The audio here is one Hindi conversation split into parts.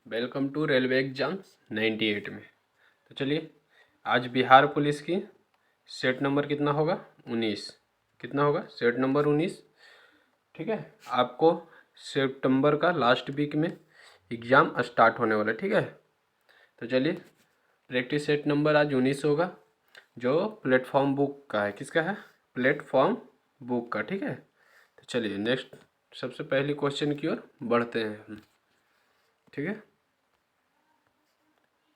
वेलकम टू रेलवे एग्जाम्स 98 में। तो चलिए, आज बिहार पुलिस की सेट नंबर कितना होगा? 19। कितना होगा? Set number 19। ठीक है, आपको सितंबर का लास्ट वीक में एग्ज़ाम स्टार्ट होने वाला है। ठीक है, तो चलिए, प्रैक्टिस सेट नंबर आज 19 होगा, जो प्लेटफॉर्म बुक का है। किसका है? प्लेटफॉर्म बुक का। ठीक है, तो चलिए नेक्स्ट, सबसे पहले क्वेश्चन की ओर बढ़ते हैं हम। ठीक है,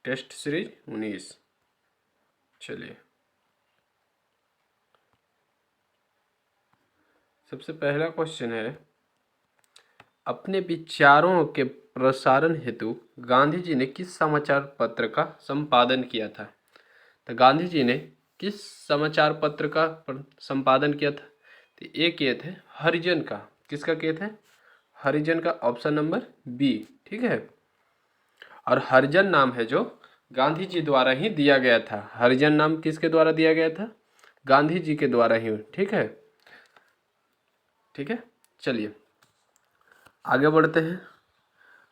टेस्ट सीरीज 19। चलिए, सबसे पहला क्वेश्चन है, अपने विचारों के प्रसारण हेतु गांधी जी ने किस समाचार पत्र का संपादन किया था? तो गांधी जी ने किस समाचार पत्र का संपादन किया था? तो ये किए थे हरिजन का। किसका किए थे? हरिजन का, ऑप्शन नंबर बी। ठीक है, और हरिजन नाम है जो गांधी जी द्वारा ही दिया गया था। हरिजन नाम किसके द्वारा दिया गया था? गांधी जी के द्वारा ही। ठीक है, ठीक है, चलिए आगे बढ़ते हैं,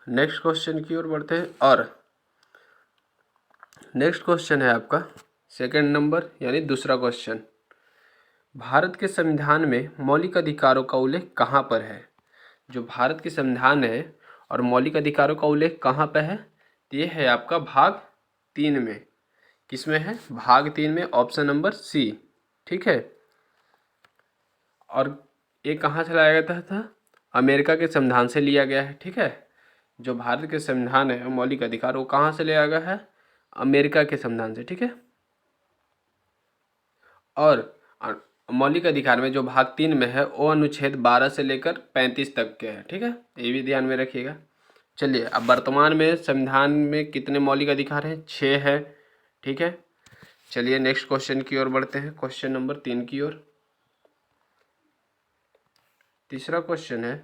नेक्स्ट क्वेश्चन की ओर बढ़ते हैं। और नेक्स्ट क्वेश्चन है आपका सेकंड नंबर, यानी दूसरा क्वेश्चन, भारत के संविधान में मौलिक अधिकारों का उल्लेख कहाँ पर है? जो भारत के संविधान है और मौलिक अधिकारों का उल्लेख कहाँ पर है? तो ये है आपका भाग 3 में। किसमें है? भाग 3 में, ऑप्शन नंबर सी। ठीक है, और ये कहाँ से लाया गया था? अमेरिका के संविधान से लिया गया है। ठीक है, जो भारत के संविधान है मौलिक अधिकार, वो कहाँ से लिया गया है? अमेरिका के संविधान से। ठीक है, और मौलिक अधिकार में जो भाग 3 में है वो अनुच्छेद 12 से लेकर 35 तक के है। ठीक है, ये भी ध्यान में रखिएगा। चलिए, अब वर्तमान में संविधान में कितने मौलिक अधिकार हैं? 6 है। ठीक है, चलिए नेक्स्ट क्वेश्चन की ओर बढ़ते हैं, क्वेश्चन नंबर 3 की ओर। तीसरा क्वेश्चन है,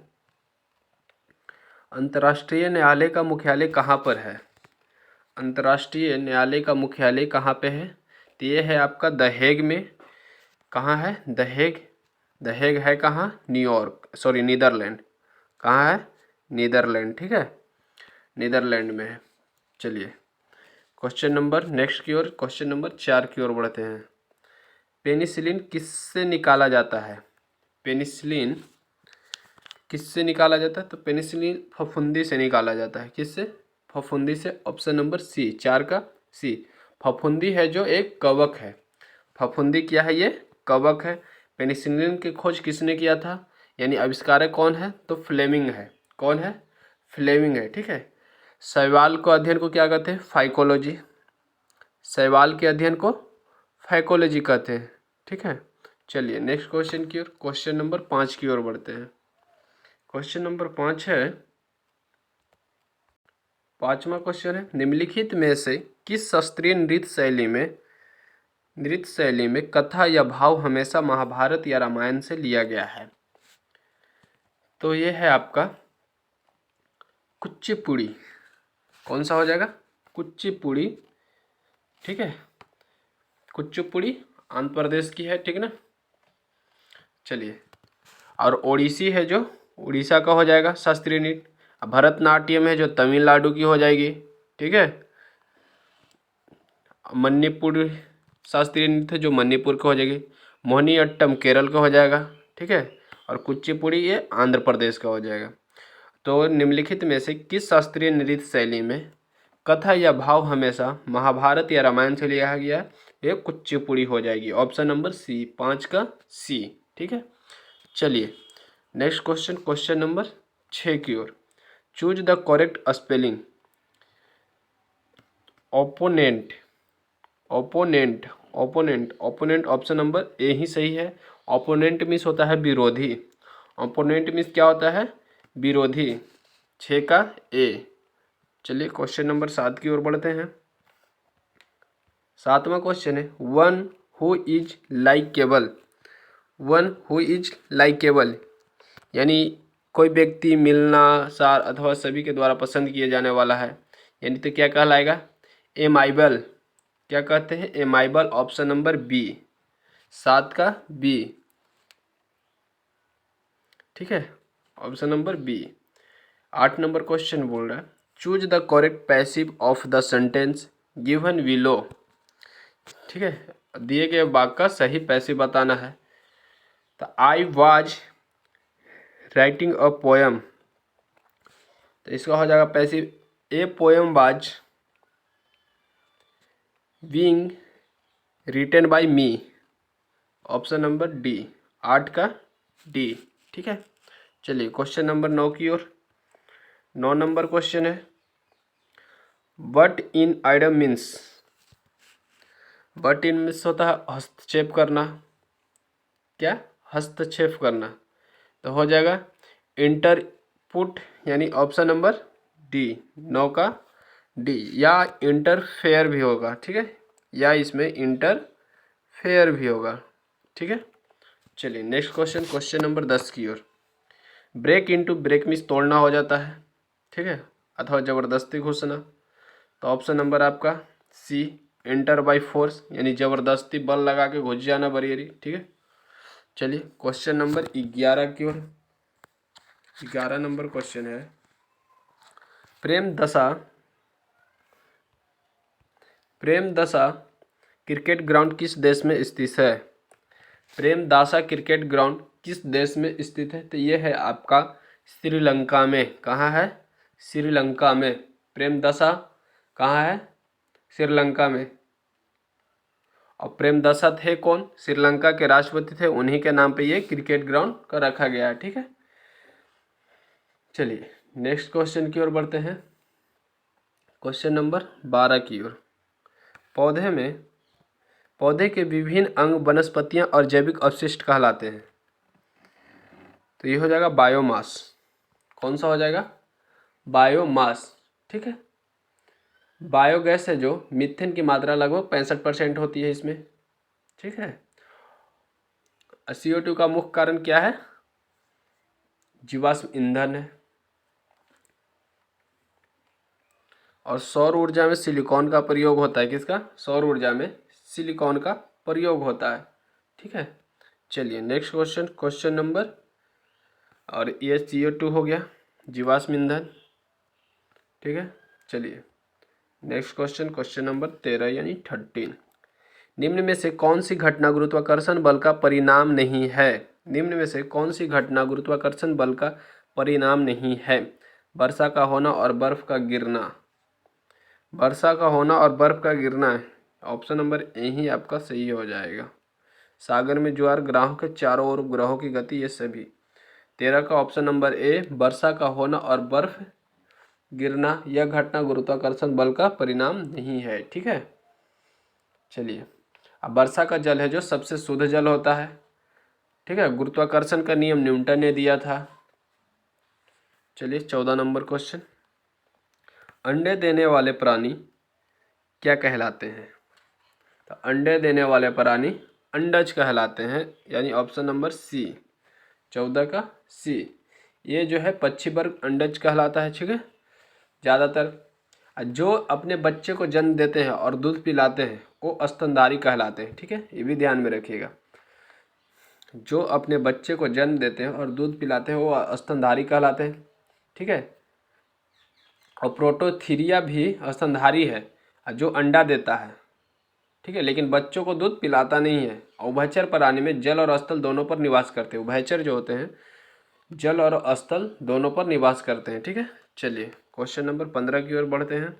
अंतर्राष्ट्रीय न्यायालय का मुख्यालय कहाँ पर है? अंतर्राष्ट्रीय न्यायालय का मुख्यालय कहाँ पे है? तो ये है आपका द हेग में। कहाँ है? The Hague. द हेग है कहाँ? New York, sorry Netherland. कहाँ है? नीदरलैंड। ठीक है, नीदरलैंड में है। चलिए क्वेश्चन नंबर नेक्स्ट की ओर, क्वेश्चन नंबर 4 की ओर बढ़ते हैं। पेनिसिलिन किससे निकाला जाता है? पेनिसिलिन किससे निकाला जाता है? तो पेनिसिलिन फफूंदी से निकाला जाता है। किससे? फफूंदी से, ऑप्शन नंबर सी, 4 का सी। फफूंदी है जो एक कवक है। फफूंदी क्या है? ये कवक है। पेनिसिलिन की खोज किसने किया था, यानी आविष्कारक कौन है? तो फ्लेमिंग है। कौन है? फ्लेमिंग है। ठीक है, शैवाल को अध्ययन को क्या कहते हैं? फाइकोलॉजी। शैवाल के अध्ययन को फाइकोलॉजी कहते हैं। ठीक है, चलिए नेक्स्ट क्वेश्चन की ओर, क्वेश्चन नंबर 5 की ओर बढ़ते हैं। क्वेश्चन नंबर 5 है, पांचवा क्वेश्चन है, निम्नलिखित में से किस शास्त्रीय नृत्य शैली में कथा या भाव हमेशा महाभारत या रामायण से लिया गया है? तो ये है आपका कुचिपुड़ी। कौन सा हो जाएगा? कुचिपुड़ी। ठीक है, कुचिपुड़ी आंध्र प्रदेश की है। ठीक ना, चलिए, और ओडिसी है जो उड़ीसा का हो जाएगा शास्त्रीय नृत्य। भरतनाट्यम है जो तमिलनाडु की हो जाएगी। ठीक है, मणिपुर शास्त्रीय नृत्य जो मणिपुर का हो जाएगी। मोहिनी अट्टम केरल का हो जाएगा। ठीक है, और कुचिपुड़ी ये आंध्र प्रदेश का हो जाएगा। तो निम्नलिखित में से किस शास्त्रीय नृत्य शैली में कथा या भाव हमेशा महाभारत या रामायण से लिया गया है? ये कुचिपुड़ी हो जाएगी, ऑप्शन नंबर सी, 5 का सी। ठीक है, चलिए नेक्स्ट क्वेश्चन, क्वेश्चन नंबर 6 की ओर। Choose the correct spelling. Opponent, opponent, opponent, opponent option number A ही सही है। ओपोनेंट मीन्स होता है विरोधी। ओपोनेंट मीन्स क्या होता है? विरोधी। 6 का ए। चलिए क्वेश्चन नंबर 7 की ओर बढ़ते हैं। 7वां क्वेश्चन है, one who is likeable. One who is likeable यानी कोई व्यक्ति मिलनासार अथवा सभी के द्वारा पसंद किए जाने वाला है, यानी तो क्या कहलाएगा? एमाइबल। क्या कहते हैं? एमाइबल, ऑप्शन नंबर बी, 7 का बी। ठीक है, option number B. 8 number question बोल रहा है, choose the correct passive of the sentence given below. ठीक है, दिए गए वाक्य का सही पैसिव बताना है। तो I was writing a poem, तो इसका हो जाएगा passive a poem was being written by me. Option number D, 8 का डी। ठीक है, चलिए क्वेश्चन नंबर 9 की ओर। 9 नंबर क्वेश्चन है, but in idem means. But in means होता है हस्तक्षेप करना। क्या? हस्तक्षेप करना। तो हो जाएगा इंटरपुट, यानी ऑप्शन नंबर डी, 9 का डी। या इंटरफेयर भी होगा, ठीक है, या इसमें इंटरफेयर भी होगा। ठीक है, चलिए नेक्स्ट क्वेश्चन, क्वेश्चन नंबर 10 की ओर। ब्रेक इनटू ब्रेक मीन्स तोड़ना हो जाता है, ठीक है, अथवा ज़बरदस्ती घुसना। तो ऑप्शन नंबर आपका सी, एंटर बाय फोर्स, यानी ज़बरदस्ती बल लगा के घुस जाना बरियरी। ठीक है, चलिए क्वेश्चन नंबर 11 की ओर। 11 नंबर क्वेश्चन है, प्रेमदशा क्रिकेट ग्राउंड किस देश में स्थित है? प्रेमदासा क्रिकेट ग्राउंड किस देश में स्थित है? तो ये है आपका श्रीलंका में। कहाँ है? श्रीलंका में। प्रेमदशा कहाँ है? श्रीलंका में। और प्रेमदशा थे कौन? श्रीलंका के राष्ट्रपति थे, उन्हीं के नाम पे ये क्रिकेट ग्राउंड का रखा गया है। ठीक है, चलिए नेक्स्ट क्वेश्चन की ओर बढ़ते हैं, क्वेश्चन नंबर 12 की ओर। पौधे के विभिन्न अंग वनस्पतियां और जैविक अपशिष्ट कहलाते हैं। तो ये हो जाएगा बायोमास। कौन सा हो जाएगा? बायोमास। ठीक है, बायोगैस है जो मीथेन की मात्रा लगभग 65% होती है इसमें। ठीक है, CO2 का मुख्य कारण क्या है? जीवाश्म ईंधन है। और सौर ऊर्जा में सिलिकॉन का प्रयोग होता है। किसका? सौर ऊर्जा में सिलिकॉन का प्रयोग होता है। ठीक है, चलिए नेक्स्ट क्वेश्चन, क्वेश्चन नंबर, और ये CO2 हो गया, जीवाश्म ईंधन। ठीक है, चलिए नेक्स्ट क्वेश्चन, क्वेश्चन नंबर 13 यानी 13। निम्न में से कौन सी घटना गुरुत्वाकर्षण बल का परिणाम नहीं है? निम्न में से कौन सी घटना गुरुत्वाकर्षण बल का परिणाम नहीं है? वर्षा का होना और बर्फ का गिरना। वर्षा का होना और बर्फ का गिरना है। ऑप्शन नंबर ए ही आपका सही हो जाएगा। सागर में ज्वार, ग्रहों के चारों ओर ग्रहों की गति, ये सभी। 13 का ऑप्शन नंबर ए, वर्षा का होना और बर्फ गिरना, यह घटना गुरुत्वाकर्षण बल का परिणाम नहीं है। ठीक है, चलिए अब वर्षा का जल है जो सबसे शुद्ध जल होता है। ठीक है, गुरुत्वाकर्षण का नियम न्यूटन ने दिया था। चलिए 14 नंबर क्वेश्चन, अंडे देने वाले प्राणी क्या कहलाते हैं? तो अंडे देने वाले प्राणी अंडज कहलाते हैं, यानी ऑप्शन नंबर सी, 14 का सी। ये जो है पक्षी वर्ग अंडज कहलाता है। ठीक है, ज़्यादातर जो अपने बच्चे को जन्म देते हैं और दूध पिलाते हैं वो स्तनधारी कहलाते हैं। ठीक है, ये भी ध्यान में रखिएगा। जो अपने बच्चे को जन्म देते हैं और दूध पिलाते हैं वो स्तनधारी कहलाते हैं। ठीक है, और प्रोटोथीरिया भी स्तनधारी है जो अंडा देता है। ठीक है, लेकिन बच्चों को दूध पिलाता नहीं है। उभयचर प्राणी में जल और स्थल दोनों पर निवास करते हैं। उभयचर जो होते हैं जल और स्थल दोनों पर निवास करते हैं। ठीक है, चलिए क्वेश्चन नंबर 15 की ओर बढ़ते हैं।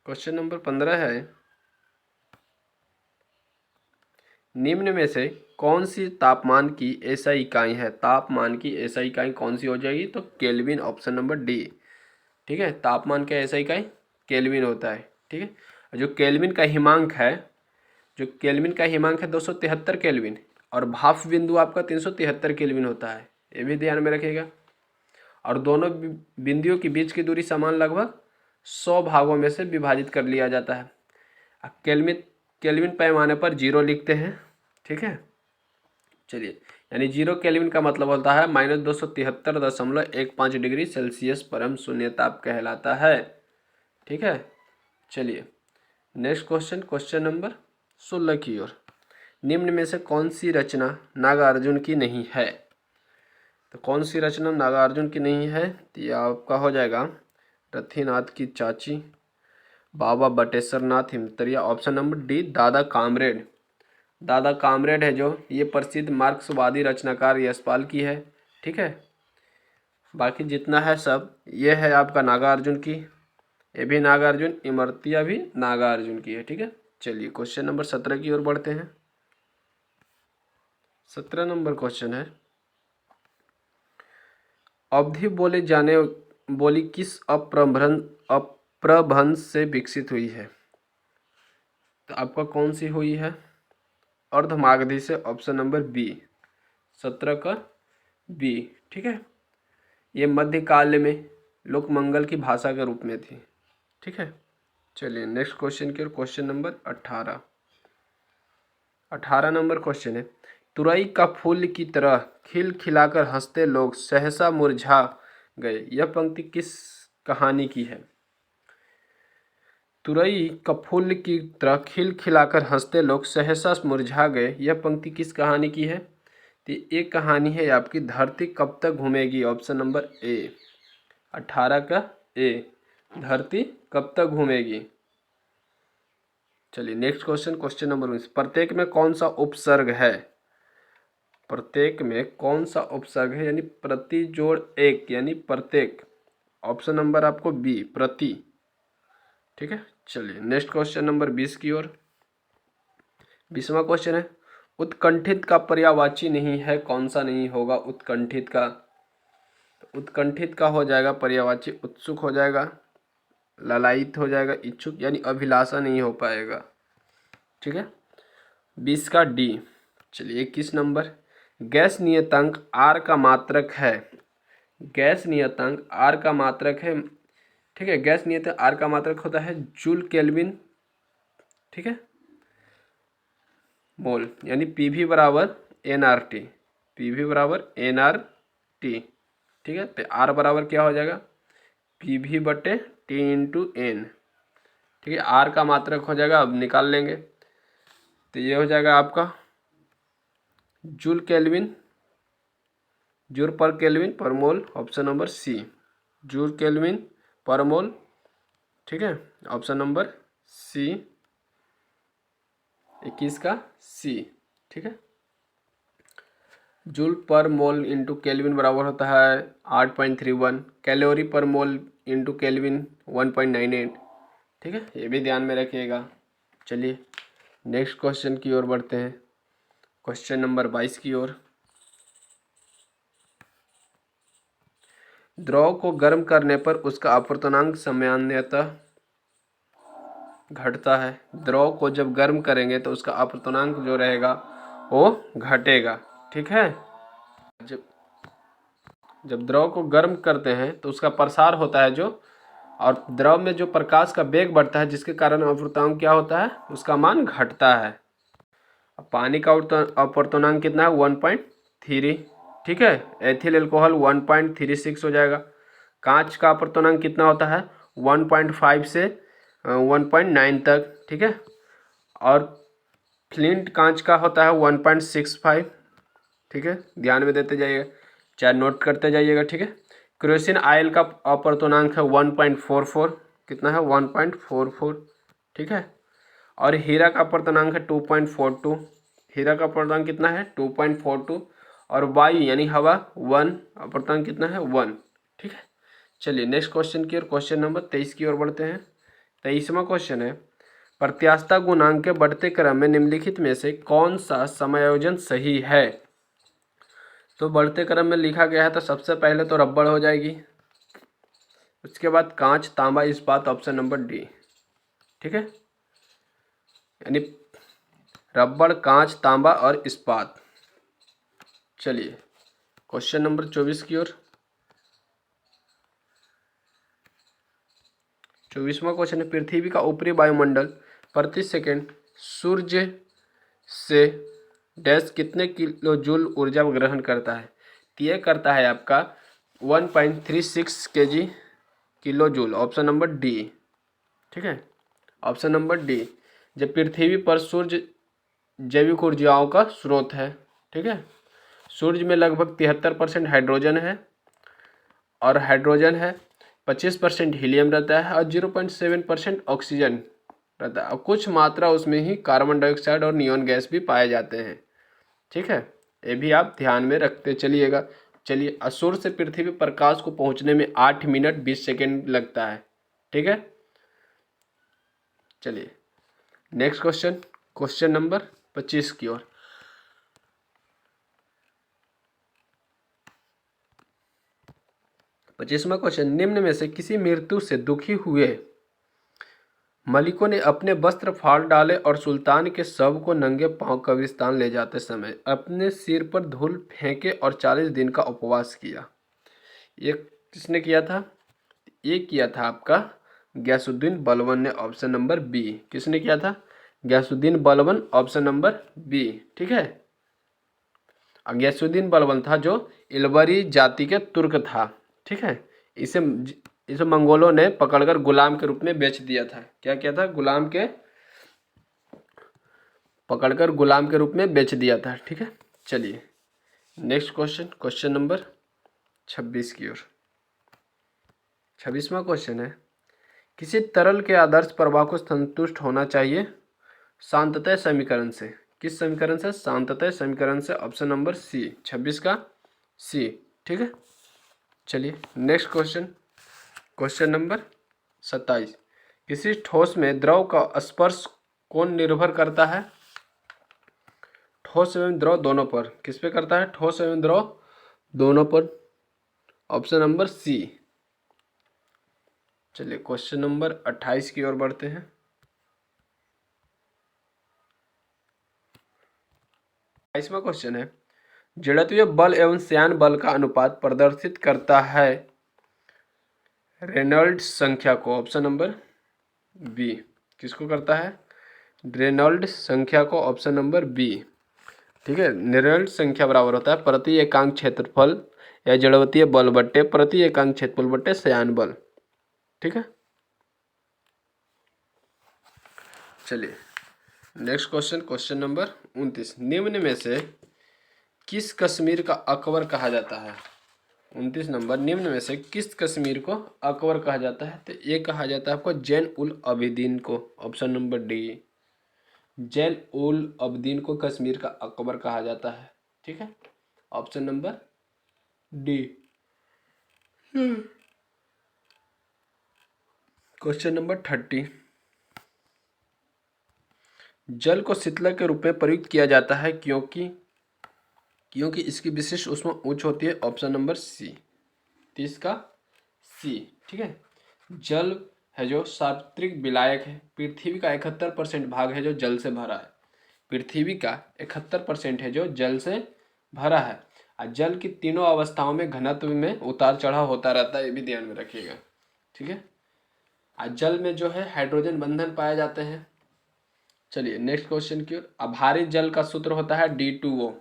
क्वेश्चन नंबर 15 है, निम्न में से कौन सी तापमान की ऐसा इकाई है? तापमान की ऐसा इकाई कौन सी हो जाएगी? तो केल्विन, ऑप्शन नंबर डी। ठीक है, तापमान का ऐसा इकाई केल्विन होता है। ठीक है, जो केल्विन का हिमांक है, जो केल्विन का हिमांक है 273 केल्विन, और भाप बिंदु आपका 373 केल्विन होता है। ये भी ध्यान में रखिएगा। और दोनों बिंदुओं के बीच की दूरी समान लगभग 100 भागों में से विभाजित कर लिया जाता है। केल्विन पैमाने पर 0 लिखते हैं। ठीक है, चलिए, यानी 0 केल्विन का मतलब होता है -273.15 डिग्री सेल्सियस परम शून्य ताप कहलाता है। ठीक है, चलिए नेक्स्ट क्वेश्चन, क्वेश्चन नंबर 16 की ओर। निम्न में से कौन सी रचना नागार्जुन की नहीं है? तो कौन सी रचना नागार्जुन की नहीं है? तो ये आपका हो जाएगा रथीनाथ की चाची, बाबा बटेश्वर नाथ हिमतरिया। ऑप्शन नंबर डी दादा कामरेड। दादा कामरेड है जो, ये प्रसिद्ध मार्क्सवादी रचनाकार यशपाल की है। ठीक है, बाकी जितना है सब ये है आपका नागार्जुन की, ये भी नागार्जुन, इमरतिया भी नागार्जुन की है। ठीक है, चलिए क्वेश्चन नंबर 17 की ओर बढ़ते हैं। 17 नंबर क्वेश्चन है, अवधि बोली किस अपभ्रंश से विकसित हुई है? तो आपका कौन सी हुई है? अर्धमागधी से। ऑप्शन नंबर बी, 17 का बी। ठीक है, ये मध्यकाल में लोकमंगल की भाषा के रूप में थी। ठीक है, चलिए नेक्स्ट क्वेश्चन की ओर। Question number 18। 18 नंबर क्वेश्चन है, तुरई का फूल की तरह खिल खिलाकर हंसते लोग सहसा मुरझा गए, यह पंक्ति किस कहानी की है? तुरई का फूल की तरह खिल खिलाकर हंसते लोग सहसा मुरझा गए, यह पंक्ति किस कहानी की है? तो एक कहानी है आपकी धरती कब तक घूमेगी। ऑप्शन नंबर ए, 18 का ए, धरती कब तक घूमेगी। चलिए नेक्स्ट क्वेश्चन, क्वेश्चन नंबर 19, प्रत्येक में कौन सा उपसर्ग है? प्रत्येक में कौन सा उपसर्ग है, यानी प्रति जोड़ एक, यानी प्रत्येक। ऑप्शन नंबर आपको बी, प्रति। ठीक है, चलिए नेक्स्ट क्वेश्चन नंबर 20 की ओर। 20वां क्वेश्चन है, उत्कंठित का पर्यायवाची नहीं है, कौन सा नहीं होगा उत्कंठित का? तो उत्कंठित का हो जाएगा पर्यायवाची उत्सुक हो जाएगा, ललायित हो जाएगा इच्छुक, यानी अभिलाषा नहीं हो पाएगा। ठीक है, 20 का डी। चलिए 21 नंबर, गैस नियतांक आर का मात्रक है। गैस नियतांक आर का मात्रक है। ठीक है, गैस नियतांक आर का मात्रक होता है जूल केल्विन। ठीक है, मोल, यानी पीवी बराबर एन आर टी, पीवी बराबर एन आर टी। ठीक है, तो आर बराबर क्या हो जाएगा, पीवी बटे टी इंटू एन। ठीक है, आर का मात्रक हो जाएगा, अब निकाल लेंगे, तो ये हो जाएगा आपका joule kelvin, joule per kelvin per mole. Option number C, joule kelvin per mole. ठीक है, ऑप्शन नंबर सी, 21 का सी। ठीक है, जूल पर मोल इंटू केल्विन बराबर होता है 8.31, कैलोरी पर मोल इंटू केल्विन 1.98। ठीक है, ये भी ध्यान में रखिएगा। चलिए नेक्स्ट क्वेश्चन की ओर बढ़ते हैं, क्वेश्चन नंबर 22 की ओर। द्रव को गर्म करने पर उसका अपवर्तनांक सामान्यतः घटता है। द्रव को जब गर्म करेंगे तो उसका अपवर्तनांक जो रहेगा वो घटेगा। ठीक है, जब द्रव को गर्म करते हैं तो उसका प्रसार होता है जो, और द्रव में जो प्रकाश का वेग बढ़ता है जिसके कारण अपवर्तनांक क्या होता है, उसका मान घटता है। अब पानी का अपवर्तनांक कितना है, 1.3। ठीक है, एथिल अल्कोहल 1.36 हो जाएगा। कांच का अपवर्तनांक कितना होता है, 1.5 से 1.9 तक। ठीक है, और फ्लिंट कांच का होता है 1.65। ठीक है, ध्यान में देते जाइएगा, चाहे नोट करते जाइएगा। ठीक है, क्रोसिन आयल का अपवर्तनांक है 1.44, कितना है, 1.44। ठीक है, और हीरा का अपवर्तनांक है 2.42, हीरा का अपवर्तनांक कितना है, 2.42। और वायु यानी हवा 1, अपवर्तनांक कितना है, 1। ठीक है, चलिए नेक्स्ट क्वेश्चन की ओर, क्वेश्चन नंबर 23 की ओर बढ़ते हैं। 23वां क्वेश्चन है, प्रत्यास्थता गुणांक के बढ़ते क्रम में निम्नलिखित में से कौन सा समायोजन सही है? तो बढ़ते क्रम में लिखा गया है तो सबसे पहले तो रबड़ हो जाएगी, उसके बाद कांच, तांबा, इस्पात। Option number D. ठीक है, यानी रबड़, कांच, तांबा और इस्पात। चलिए क्वेश्चन नंबर 24 की ओर। 24वां क्वेश्चन है, पृथ्वी का ऊपरी वायुमंडल प्रति सेकंड सूर्य से डैश कितने किलो जूल ऊर्जा ग्रहण करता है? तो यह करता है आपका 1.36 kg kilo joule. Option number D. ठीक है, ऑप्शन नंबर डी। जब पृथ्वी पर सूर्य जैविक ऊर्जाओं का स्रोत है। ठीक है, सूर्य में लगभग 73% हाइड्रोजन है और 25% हीलियम रहता है और 0.7% ऑक्सीजन रहता है और कुछ मात्रा उसमें ही कार्बन डाइऑक्साइड और नियॉन गैस भी पाए जाते हैं। ठीक है, ये भी आप ध्यान में रखते चलिएगा। चलिए, सूर्य से पृथ्वी पर प्रकाश को पहुंचने में 8 मिनट 20 सेकेंड लगता है। ठीक है, चलिए नेक्स्ट क्वेश्चन, क्वेश्चन नंबर 25 की ओर। 25वां क्वेश्चन, निम्न में से किसी मृत्यु से दुखी हुए मलिकों ने अपने वस्त्र फाड़ डाले और सुल्तान के शव को नंगे पांव कब्रिस्तान ले जाते समय अपने सिर पर धूल फेंके और 40 दिन का उपवास किया। ये किसने किया था? ये किया था आपका गयासुद्दीन बलबन ने, ऑप्शन नंबर बी। किसने किया था? Ghiyasuddin Balban, option number B. ठीक है, गयासुद्दीन बलबन था जो इलबरी जाति के तुर्क था। ठीक है, इसे मंगोलों ने पकड़कर गुलाम के रूप में बेच दिया था। क्या किया था? पकड़कर गुलाम के रूप में बेच दिया था। ठीक है, चलिए नेक्स्ट क्वेश्चन, क्वेश्चन नंबर 26 की ओर। 26वां क्वेश्चन है, किसी तरल के आदर्श प्रवाह को संतुष्ट होना चाहिए शांततय समीकरण से। किस समीकरण से? शांततय समीकरण से, ऑप्शन नंबर सी, 26 का सी। ठीक है, चलिए नेक्स्ट क्वेश्चन, क्वेश्चन नंबर 27, किसी ठोस में द्रव का स्पर्श कौन निर्भर करता है? ठोस एवं द्रव दोनों पर। किस पे करता है? ठोस एवं द्रव दोनों पर, ऑप्शन नंबर सी। चलिए क्वेश्चन नंबर 28 की ओर बढ़ते हैं। 28वां क्वेश्चन है, जड़त्वीय बल एवं श्यान बल का अनुपात प्रदर्शित करता है रेनॉल्ड्स संख्या को, ऑप्शन नंबर बी। किसको करता है? रेनॉल्ड्स संख्या को, ऑप्शन नंबर बी। ठीक है, रेनॉल्ड्स संख्या बराबर होता है प्रति एकांक क्षेत्रफल या जड़त्वीय बल बट्टे प्रति एकांक क्षेत्रफल बट्टे श्यान बल। ठीक है, चलिए नेक्स्ट क्वेश्चन, क्वेश्चन नंबर 29, निम्न में से किस कश्मीर का अकबर कहा जाता है? 29 नंबर, निम्न में से किस कश्मीर को अकबर कहा जाता है? तो ये कहा जाता है आपको जैन उल अबिदीन को, option number D. Zain ul Abidin को कश्मीर का अकबर कहा जाता है। ठीक है, option number D. Question number 30, जल को शीतलक के रूप में प्रयुक्त किया जाता है क्योंकि इसकी विशिष्ट ऊष्मा उच्च होती है, ऑप्शन नंबर सी, 30 का सी। ठीक है, जल है जो सार्वत्रिक विलायक है। पृथ्वी का 71% भाग है जो जल से भरा है। पृथ्वी का 71% है जो जल से भरा है और जल की तीनों अवस्थाओं में घनत्व में उतार चढ़ाव होता रहता है, ये भी ध्यान में रखिएगा। ठीक है, और जल में जो है हाइड्रोजन बंधन पाए जाते हैं। चलिए नेक्स्ट क्वेश्चन की ओर। भारी जल का सूत्र होता है D2O।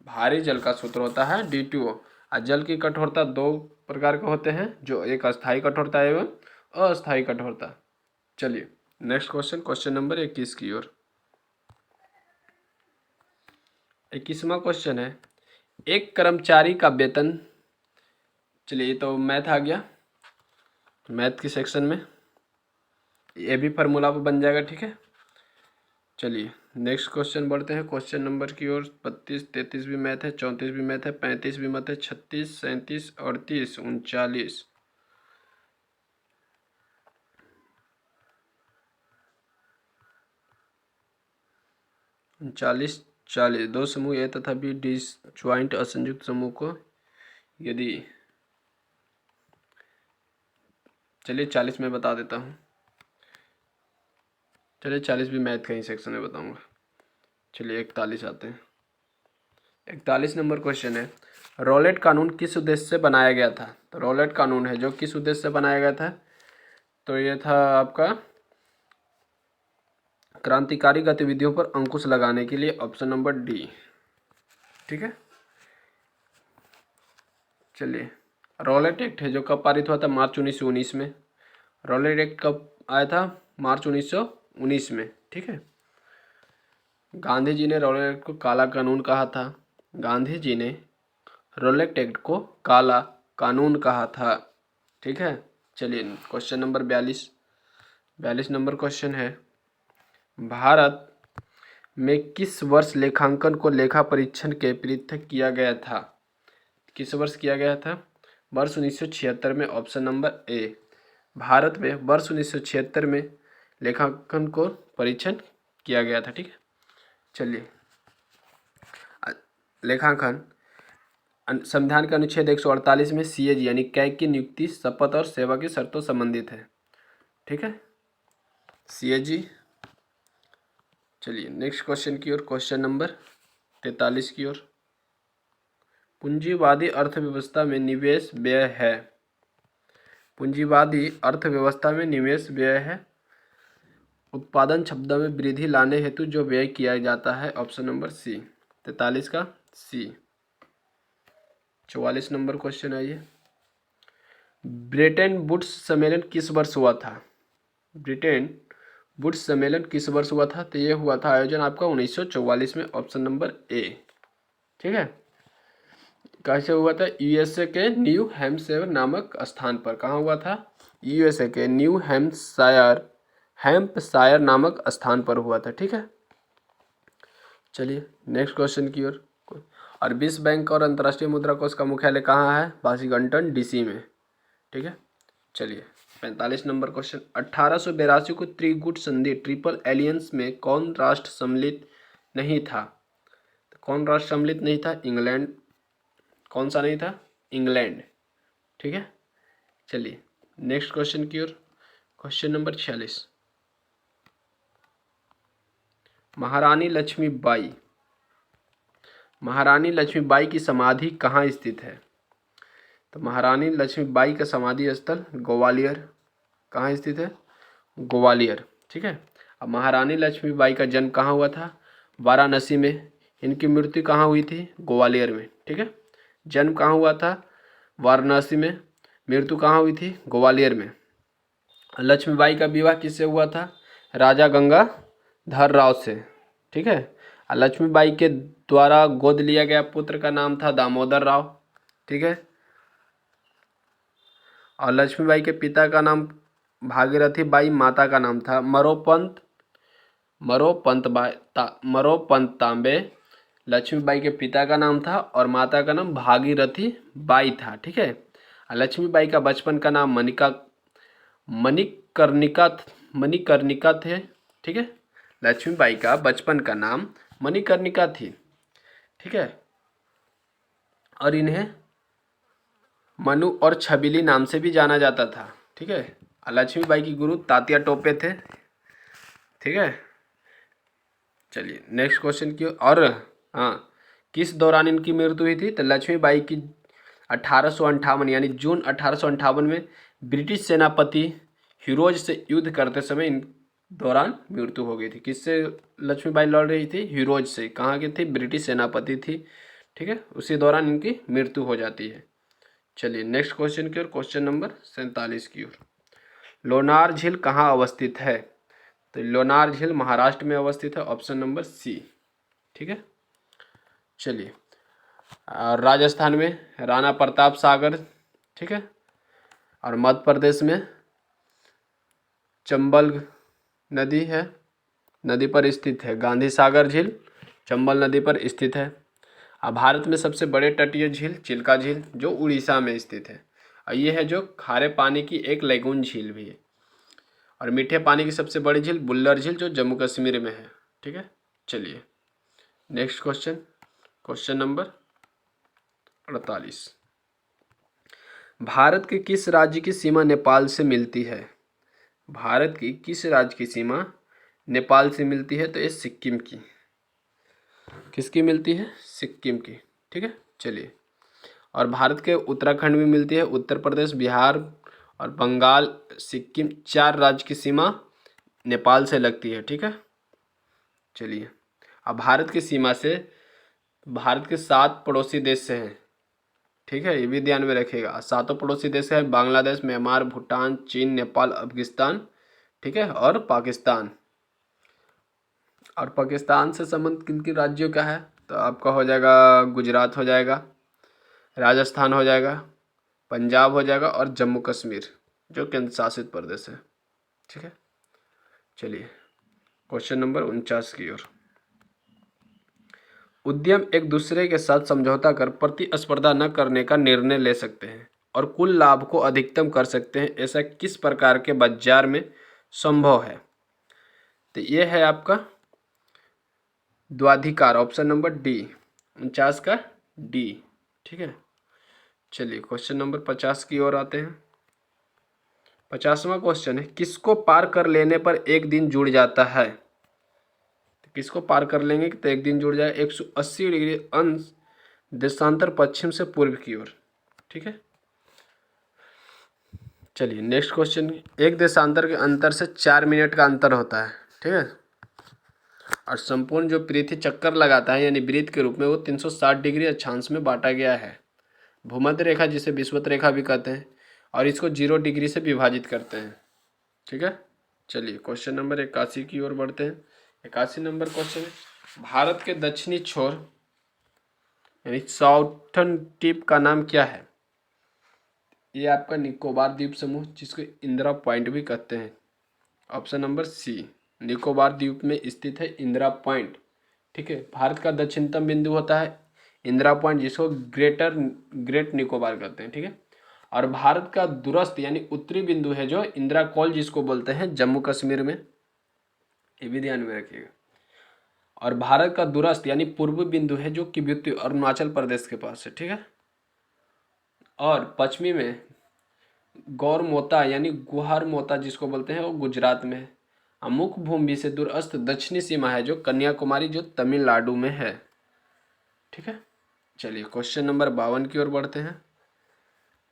भारी जल का सूत्र होता है D2O और जल की कठोरता दो प्रकार के होते हैं, जो एक अस्थायी कठोरता एवं अस्थायी कठोरता। चलिए नेक्स्ट क्वेश्चन, क्वेश्चन नंबर 21 की ओर। 21वां क्वेश्चन है, एक कर्मचारी का वेतन। चलिए तो मैथ आ गया, मैथ की सेक्शन में ये भी फार्मूला पर बन जाएगा। ठीक है, चलिए नेक्स्ट क्वेश्चन बढ़ते हैं, क्वेश्चन नंबर की ओर। 32, 33 भी मैथ है, 34 भी मैथ है, 35 भी मैथ है, 36, 37, 38, 39, 39, 40। दो समूह ए तथा बी डिसज्वाइंट असंयुक्त समूह को यदि, चलिए 40 में बता देता हूँ। चलिए 40 भी मैथ का ही सेक्शन में बताऊंगा। चलिए 41 आते हैं। 41 नंबर क्वेश्चन है, रॉलेट कानून किस उद्देश्य से बनाया गया था? तो रॉलेट कानून है जो किस उद्देश्य से बनाया गया था? तो ये था आपका क्रांतिकारी गतिविधियों पर अंकुश लगाने के लिए, ऑप्शन नंबर डी। ठीक है, चलिए रॉलेट एक्ट है जो कब पारित हुआ था? मार्च 1919 में। रॉलेट एक्ट कब आया था? मार्च 1919 में। ठीक है, गांधी जी ने रॉलेट एक्ट को काला कानून कहा था। गांधी जी ने रोलेट एक्ट को काला कानून कहा था। ठीक है, चलिए क्वेश्चन नंबर 42 नंबर क्वेश्चन है, भारत में किस वर्ष लेखांकन को लेखा परीक्षण के पृथक किया गया था? किस वर्ष किया गया था? वर्ष 1976 में, ऑप्शन नंबर ए। भारत में वर्ष 1976 में लेखांकन को परीक्षण किया गया था। ठीक है, चलिए लेखांकन संविधान के अनुच्छेद 148 में सीएजी यानी कैग की नियुक्ति शपथ और सेवा की शर्तों संबंधित है। ठीक है, सीएजी। चलिए नेक्स्ट क्वेश्चन की ओर, क्वेश्चन नंबर 43 की ओर। पूंजीवादी अर्थव्यवस्था में निवेश व्यय है। पूंजीवादी अर्थव्यवस्था में निवेश व्यय है उत्पादन क्षमता में वृद्धि लाने हेतु जो व्यय किया जाता है। ऑप्शन नंबर सी, 43 का सी। 44 नंबर क्वेश्चन है ये, ब्रेटन वुड्स सम्मेलन किस वर्ष हुआ था? ब्रिटेन वुड्स सम्मेलन किस वर्ष हुआ था? तो ये हुआ था आयोजन आपका 1944 में, ऑप्शन नंबर ए। ठीक है, कैसे हुआ था? यूएसए के न्यू हैम्पशायर नामक स्थान पर। कहाँ हुआ था? यूएसए के न्यू हैम्पशायर नामक स्थान पर हुआ था। ठीक है, चलिए नेक्स्ट क्वेश्चन की ओर। और विश्व बैंक और अंतर्राष्ट्रीय मुद्रा कोष का मुख्यालय कहाँ है? वाशिंगटन डीसी में। ठीक है, चलिए 45 नंबर क्वेश्चन, 1882 को त्रिगुट संधि ट्रिपल एलियंस में कौन राष्ट्र सम्मिलित नहीं था? तो कौन राष्ट्र सम्मिलित नहीं था? इंग्लैंड। कौन सा नहीं था? इंग्लैंड। ठीक है, चलिए नेक्स्ट क्वेश्चन की ओर, क्वेश्चन नंबर 46, महारानी लक्ष्मीबाई की समाधि कहाँ स्थित है? तो महारानी लक्ष्मीबाई का समाधि स्थल ग्वालियर। कहाँ स्थित है? ग्वालियर। ठीक है, अब महारानी लक्ष्मीबाई का जन्म कहाँ हुआ था? वाराणसी में। इनकी मृत्यु कहाँ हुई थी? ग्वालियर में। ठीक है, जन्म कहाँ हुआ था? वाराणसी में। मृत्यु कहाँ हुई थी? ग्वालियर में। लक्ष्मीबाई का विवाह किससे हुआ था? राजा गंगाधर राव से। ठीक है, लक्ष्मीबाई के द्वारा गोद लिया गया पुत्र का नाम था दामोदर राव। ठीक है, और लक्ष्मीबाई के पिता का नाम भागीरथी बाई, माता का नाम था मरोपंत तांबे। लक्ष्मीबाई के पिता का नाम था और माता का नाम भागीरथी बाई था। ठीक है, लक्ष्मीबाई का बचपन का नाम मणिकर्णिका थे। ठीक है, लक्ष्मीबाई का बचपन का नाम मणिकर्णिका थी। ठीक है, और इन्हें मनु और छबीली नाम से भी जाना जाता था। ठीक है, लक्ष्मीबाई की गुरु तात्या टोपे थे। ठीक है, चलिए नेक्स्ट क्वेश्चन की। और हाँ, किस दौरान इनकी मृत्यु हुई थी? तो लक्ष्मीबाई की 1858 यानी जून 1858 में ब्रिटिश सेनापति हीरोज से युद्ध करते समय इन दौरान मृत्यु हो गई थी। किससे लक्ष्मीबाई लड़ रही थी? हीरोज से। कहाँ की थी? ब्रिटिश सेनापति थी। ठीक है, उसी दौरान इनकी मृत्यु हो जाती है। चलिए नेक्स्ट क्वेश्चन की ओर, क्वेश्चन नंबर 47 की ओर। लोनार झील कहाँ अवस्थित है? तो लोनार झील महाराष्ट्र में अवस्थित है, ऑप्शन नंबर सी। ठीक है, चलिए राजस्थान में राणा प्रताप सागर। ठीक है, और मध्य प्रदेश में चंबल नदी है, नदी पर स्थित है। गांधी सागर झील चंबल नदी पर स्थित है। अब भारत में सबसे बड़े तटीय झील चिल्का झील जो उड़ीसा में स्थित है, और ये है जो खारे पानी की एक लेगून झील भी है। और मीठे पानी की सबसे बड़ी झील बुल्लर झील जो जम्मू कश्मीर में है। ठीक है, चलिए next question, question number 48, Bharat के किस राज्य की सीमा नेपाल से मिलती है? भारत की किस राज्य की सीमा नेपाल से मिलती है? तो ये सिक्किम की। किसकी मिलती है? सिक्किम की। ठीक है, चलिए, और भारत के उत्तराखंड में मिलती है। उत्तर प्रदेश, बिहार और बंगाल, सिक्किम, 4 राज्य की सीमा नेपाल से लगती है। ठीक है, चलिए, अब भारत की सीमा से भारत के 7 पड़ोसी देश से हैं। ठीक है, ये भी ध्यान में रखिएगा। 7 पड़ोसी देश हैं बांग्लादेश, म्यांमार, भूटान, चीन, नेपाल, अफगानिस्तान। ठीक है, और पाकिस्तान। और पाकिस्तान से संबंध किन किन राज्यों का है? तो आपका हो जाएगा गुजरात हो जाएगा, राजस्थान हो जाएगा, पंजाब हो जाएगा और जम्मू कश्मीर जो केंद्र शासित प्रदेश है। ठीक है, चलिए क्वेश्चन नंबर 49 की ओर। उद्यम एक दूसरे के साथ समझौता कर प्रतिस्पर्धा न करने का निर्णय ले सकते हैं और कुल लाभ को अधिकतम कर सकते हैं। ऐसा किस प्रकार के बाजार में संभव है? तो ये है आपका द्वाधिकार, ऑप्शन नंबर डी, 49 का डी। ठीक है, चलिए क्वेश्चन नंबर 50 की ओर आते हैं। 50वां क्वेश्चन है, किसको पार कर लेने पर एक दिन जुड़ जाता है? तो किसको पार कर लेंगे तो एक दिन जुड़ जाए? 180 डिग्री अंश देशांतर पश्चिम से पूर्व की ओर। ठीक है, चलिए नेक्स्ट क्वेश्चन। एक देशांतर के अंतर से 4 मिनट का अंतर होता है। ठीक है, और संपूर्ण जो पृथ्वी चक्कर लगाता है यानी वृत्त के रूप में वो 360 डिग्री अक्षांश में बांटा गया है। भूमध्य रेखा जिसे विषुवत रेखा भी कहते हैं, और इसको 0 डिग्री से विभाजित करते हैं। ठीक है, चलिए क्वेश्चन नंबर 81 की ओर बढ़ते हैं। 81 नंबर क्वेश्चन है, भारत के दक्षिणी छोर यानी साउथर्न टिप का नाम क्या है? ये आपका निकोबार द्वीप समूह, जिसको इंदिरा पॉइंट भी कहते हैं। ऑप्शन नंबर सी, निकोबार द्वीप में स्थित है इंदिरा पॉइंट। ठीक है, भारत का दक्षिणतम बिंदु होता है इंदिरा पॉइंट, जिसको ग्रेट निकोबार कहते हैं। ठीक है, और भारत का दूरस्थ यानी उत्तरी बिंदु है जो इंदिरा कॉल जिसको बोलते हैं जम्मू कश्मीर में, ये भी ध्यान में रखिएगा। और भारत का दूरस्थ यानी पूर्व बिंदु है जो किब्युती अरुणाचल प्रदेश के पास है। ठीक है, और पश्चिमी में गौर मोता यानी गुहार मोता जिसको बोलते हैं वो गुजरात में है। अमुक भूमि से दूरस्थ दक्षिणी सीमा है जो कन्याकुमारी जो तमिलनाडु में है। ठीक है, चलिए क्वेश्चन नंबर 52 की ओर बढ़ते हैं।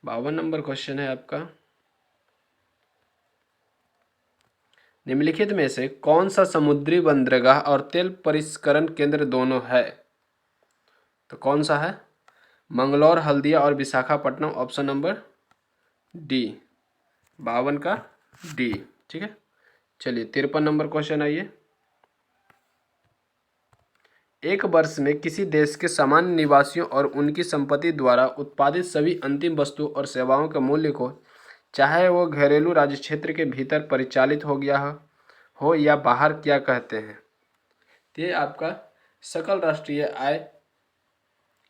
52 नंबर क्वेश्चन है आपका, निम्नलिखित में से कौन सा समुद्री बंदरगाह और तेल परिष्करण केंद्र दोनों है? तो कौन सा है? मंगलौर, हल्दिया और विशाखापट्टनम, ऑप्शन नंबर डी, 52 का डी। ठीक है, चलिए 53 नंबर क्वेश्चन आइए। एक वर्ष में किसी देश के सामान्य निवासियों और उनकी संपत्ति द्वारा उत्पादित सभी अंतिम वस्तु और सेवाओं के मूल्य को, चाहे वो घरेलू राज्य क्षेत्र के भीतर परिचालित हो गया हो या बाहर, क्या कहते हैं? ये आपका सकल राष्ट्रीय आय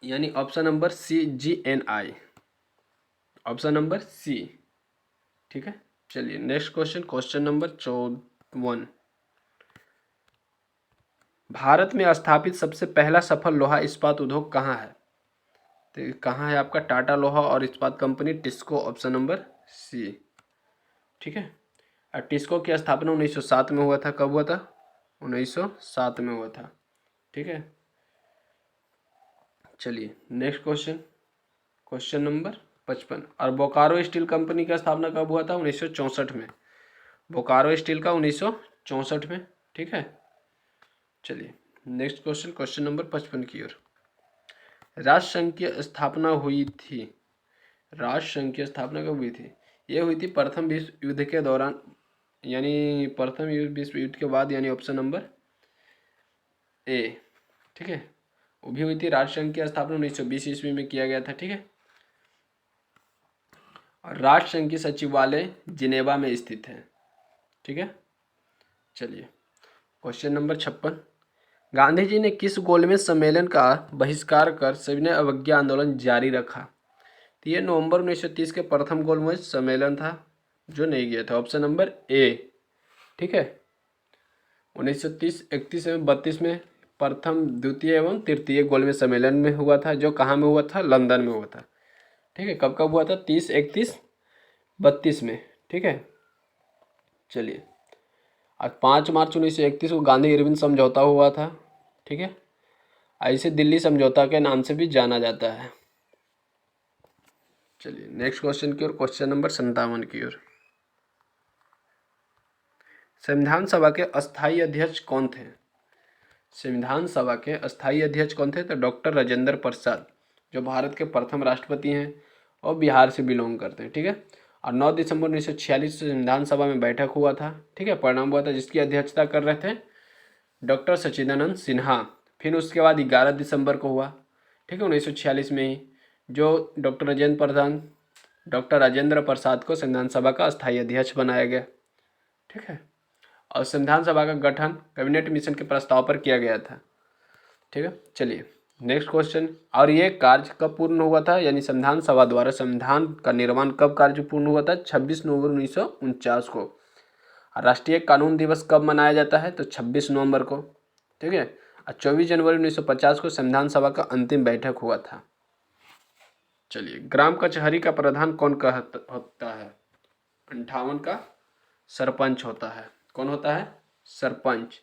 यानी option number C, GNI, option number C. ठीक है, चलिए next question, question number 54। Bharat में स्थापित सबसे पहला सफल लोहा इस्पात उद्योग कहाँ है? तो कहाँ है आपका? टाटा लोहा और इस्पात company, TISCO, option number C. ठीक है, और टिस्को की स्थापना 1907 में हुआ था। कब हुआ था? 1907 में हुआ था। ठीक है, चलिए नेक्स्ट क्वेश्चन, क्वेश्चन नंबर 55। और बोकारो स्टील कंपनी का स्थापना कब हुआ था? 1964 में। बोकारो स्टील का 1964 में। ठीक है, चलिए नेक्स्ट क्वेश्चन, क्वेश्चन नंबर 55 की ओर। राष्ट्रसंघ की स्थापना हुई थी, राष्ट्रसंघ की स्थापना कब हुई थी? ये हुई थी प्रथम विश्व युद्ध के दौरान, यानी प्रथम विश्व युद्ध के बाद, यानी ऑप्शन नंबर ए। ठीक है, वो भी हुई थी। राष्ट्रसंघ की स्थापना 1920 ईस्वी में किया गया था। ठीक है, और राष्ट्रसंघ की सचिवालय जिनेवा में स्थित है। ठीक है, चलिए क्वेश्चन नंबर 56। गांधी जी ने किस गोलमेज सम्मेलन का बहिष्कार कर सविनय अवज्ञा आंदोलन जारी रखा? तो ये नवंबर 1930 के प्रथम गोलमेज सम्मेलन था जो नहीं गया था, ऑप्शन नंबर ए। ठीक है, 1930, 31 एवं 32 में प्रथम, द्वितीय एवं तृतीय गोलमेज सम्मेलन में हुआ था, जो कहाँ में हुआ था? लंदन में हुआ था। ठीक है, कब कब हुआ था? 30, 31, 32 में। ठीक है, चलिए आज 5 मार्च 1931 को गांधी इरविन समझौता हुआ था। ठीक है, इसे दिल्ली समझौता के नाम से भी जाना जाता है। चलिए नेक्स्ट क्वेश्चन की ओर, क्वेश्चन नंबर 57 की ओर। संविधान सभा के अस्थायी अध्यक्ष कौन थे? संविधान सभा के अस्थायी अध्यक्ष कौन थे? तो डॉक्टर राजेंद्र प्रसाद, जो भारत के प्रथम राष्ट्रपति हैं और बिहार से बिलोंग करते हैं। ठीक है, और 9 दिसंबर 1946 संविधान सभा में बैठक हुआ था। ठीक है, परिणाम हुआ था जिसकी अध्यक्षता कर रहे थे डॉक्टर सच्चिदानंद सिन्हा। फिर उसके बाद 11 दिसंबर को हुआ, ठीक है, 1946 में ही, जो डॉक्टर राजेंद्र प्रसाद को संविधान सभा का अस्थायी अध्यक्ष बनाया गया, ठीक है। और संविधान सभा का गठन कैबिनेट मिशन के प्रस्ताव पर किया गया था, ठीक है। चलिए नेक्स्ट क्वेश्चन, और ये कार्य कब पूर्ण हुआ था, यानी संविधान सभा द्वारा संविधान का निर्माण कब कार्य पूर्ण हुआ था, 26 नवंबर 1949 को। राष्ट्रीय कानून दिवस कब मनाया जाता है, तो 26 नवंबर को, ठीक है। और 24 जनवरी 1950 को संविधान सभा का अंतिम बैठक हुआ था। चलिए, ग्राम कचहरी का प्रधान कौन होता है, 58 का सरपंच होता है। कौन होता है, सरपंच,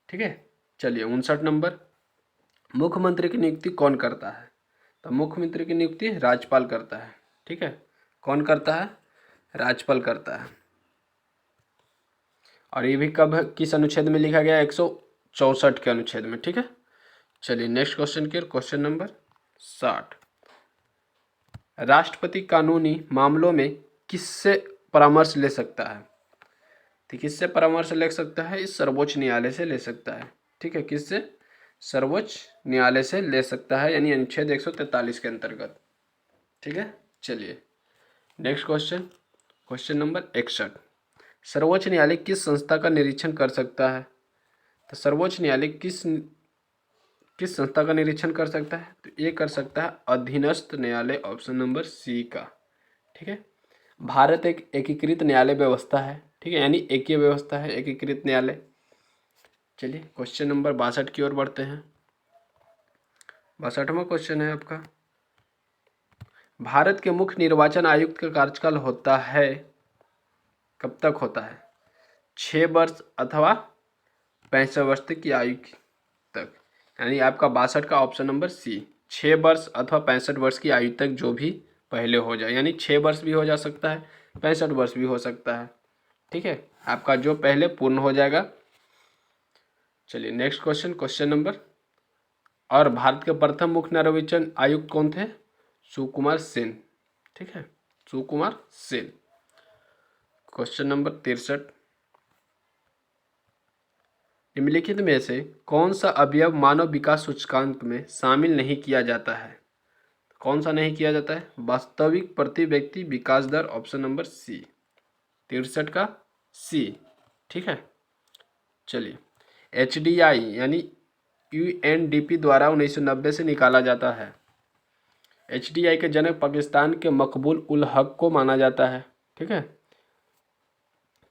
ठीक है। चलिए 59 नंबर, मुख्यमंत्री की नियुक्ति कौन करता है, तो मुख्यमंत्री की नियुक्ति राज्यपाल करता है, ठीक है। कौन करता है, राज्यपाल करता है। और ये भी कब किस अनुच्छेद में लिखा गया, 164 के अनुच्छेद में, ठीक है। चलिए नेक्स्ट क्वेश्चन की, क्वेश्चन नंबर 60, राष्ट्रपति कानूनी मामलों में किससे परामर्श ले सकता है, तो किससे परामर्श ले सकता है, इस सर्वोच्च न्यायालय से ले सकता है, ठीक है। किससे, सर्वोच्च न्यायालय से ले सकता है, यानी अनुच्छेद 143 के अंतर्गत, ठीक है। चलिए नेक्स्ट क्वेश्चन, क्वेश्चन नंबर 61, सर्वोच्च न्यायालय किस संस्था का निरीक्षण कर सकता है, तो सर्वोच्च न्यायालय किस संस्था का निरीक्षण कर सकता है, तो ये कर सकता है अधीनस्थ न्यायालय, ऑप्शन नंबर सी का, ठीक है। भारत एक एकीकृत न्यायालय व्यवस्था है, ठीक है, यानी एक ही व्यवस्था है, एकीकृत न्यायालय। चलिए क्वेश्चन नंबर 62 की ओर बढ़ते हैं। 62वां क्वेश्चन है आपका, भारत के मुख्य निर्वाचन आयुक्त का कार्यकाल होता है, कब तक होता है, 6 वर्ष अथवा 65 वर्ष तक की आयु तक, यानी आपका 62 का ऑप्शन नंबर सी, 6 वर्ष अथवा 65 वर्ष की आयु तक, जो भी पहले हो जाए, यानी 6 वर्ष भी हो जा सकता है, 65 वर्ष भी हो सकता है, ठीक है, आपका जो पहले पूर्ण हो जाएगा। चलिए नेक्स्ट क्वेश्चन, क्वेश्चन नंबर, और भारत के प्रथम मुख्य निर्वाचन आयुक्त कौन थे, सुकुमार सेन, ठीक है, सुकुमार सेन। क्वेश्चन नंबर 63, निम्नलिखित में से कौन सा अवयव मानव विकास सूचकांक में शामिल नहीं किया जाता है, कौन सा नहीं किया जाता है, वास्तविक प्रति व्यक्ति विकास दर, ऑप्शन नंबर सी, 63 का सी, ठीक है। चलिए HDI यानी UNDP द्वारा 1990 से निकाला जाता है। HDI के जनक पाकिस्तान के मकबूल उल हक को माना जाता है, ठीक है।